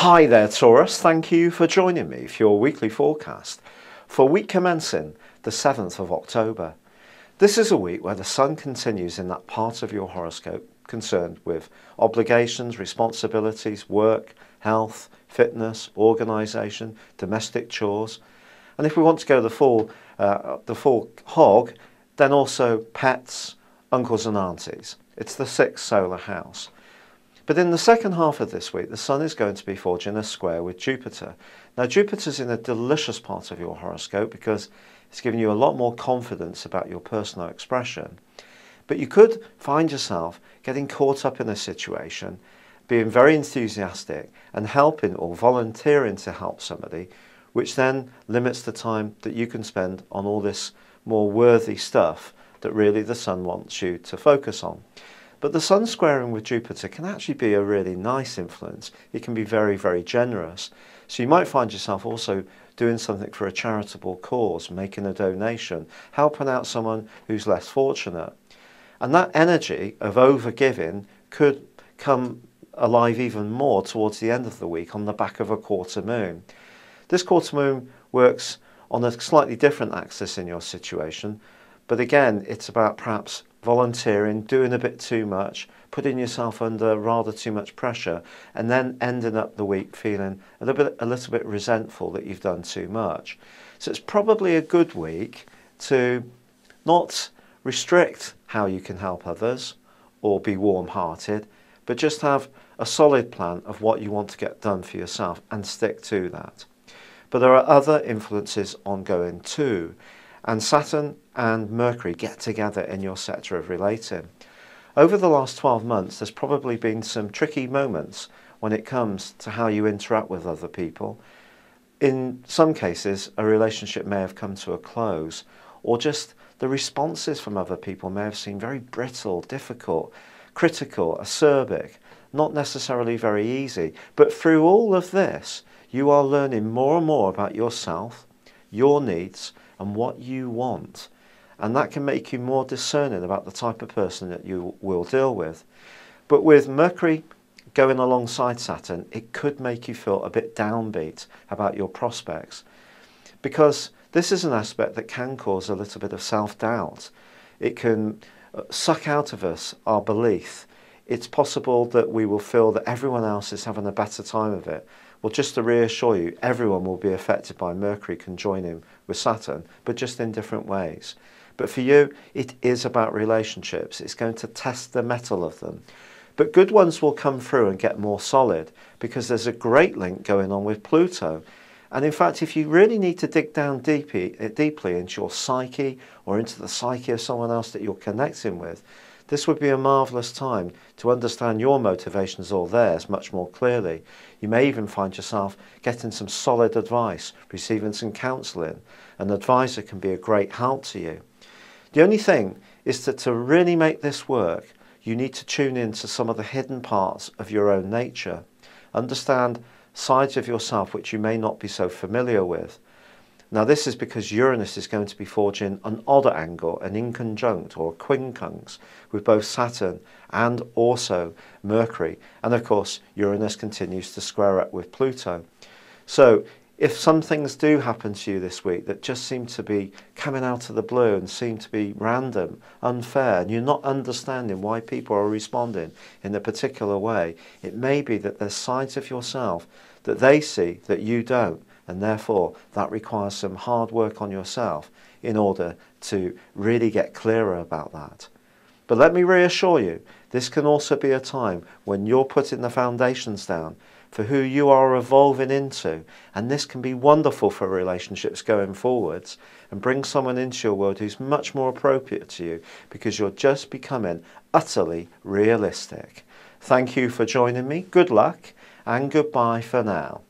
Hi there, Taurus. Thank you for joining me for your weekly forecast for week commencing the 7th of October. This is a week where the Sun continues in that part of your horoscope concerned with obligations, responsibilities, work, health, fitness, organisation, domestic chores. And if we want to go the full hog, then also pets, uncles and aunties. It's the 6th solar house. But in the second half of this week, the Sun is going to be forging a square with Jupiter. Now, Jupiter's in a delicious part of your horoscope because it's giving you a lot more confidence about your personal expression. But you could find yourself getting caught up in a situation, being very enthusiastic and helping or volunteering to help somebody, which then limits the time that you can spend on all this more worthy stuff that really the Sun wants you to focus on. But the Sun squaring with Jupiter can actually be a really nice influence. It can be very, very generous. So you might find yourself also doing something for a charitable cause, making a donation, helping out someone who's less fortunate. And that energy of overgiving could come alive even more towards the end of the week on the back of a quarter moon. This quarter moon works on a slightly different axis in your situation, but again, it's about perhaps volunteering, doing a bit too much, putting yourself under rather too much pressure, and then ending up the week feeling a little bit resentful that you've done too much. So it's probably a good week to not restrict how you can help others or be warm-hearted, but just have a solid plan of what you want to get done for yourself and stick to that. But there are other influences ongoing too. And Saturn and Mercury get together in your sector of relating. Over the last 12 months, there's probably been some tricky moments when it comes to how you interact with other people. In some cases, a relationship may have come to a close, or just the responses from other people may have seemed very brittle, difficult, critical, acerbic, not necessarily very easy. But through all of this, you are learning more and more about yourself, your needs, and what you want. And that can make you more discerning about the type of person that you will deal with. But with Mercury going alongside Saturn, it could make you feel a bit downbeat about your prospects, because this is an aspect that can cause a little bit of self-doubt. It can suck out of us our belief. It's possible that we will feel that everyone else is having a better time of it. Well, just to reassure you, everyone will be affected by Mercury conjoining with Saturn, but just in different ways. But for you, it is about relationships. It's going to test the mettle of them. But good ones will come through and get more solid because there's a great link going on with Pluto. And in fact, if you really need to dig down deeply into your psyche or into the psyche of someone else that you're connecting with, this would be a marvellous time to understand your motivations or theirs much more clearly. You may even find yourself getting some solid advice, receiving some counselling. An advisor can be a great help to you. The only thing is that to really make this work, you need to tune into some of the hidden parts of your own nature. Understand sides of yourself which you may not be so familiar with. Now, this is because Uranus is going to be forging an odd angle, an inconjunct or a quincunx with both Saturn and also Mercury. And of course, Uranus continues to square up with Pluto. So if some things do happen to you this week that just seem to be coming out of the blue and seem to be random, unfair, and you're not understanding why people are responding in a particular way, it may be that there's sides of yourself that they see that you don't. And therefore, that requires some hard work on yourself in order to really get clearer about that. But let me reassure you, this can also be a time when you're putting the foundations down for who you are evolving into. And this can be wonderful for relationships going forwards and bring someone into your world who's much more appropriate to you because you're just becoming utterly realistic. Thank you for joining me. Good luck and goodbye for now.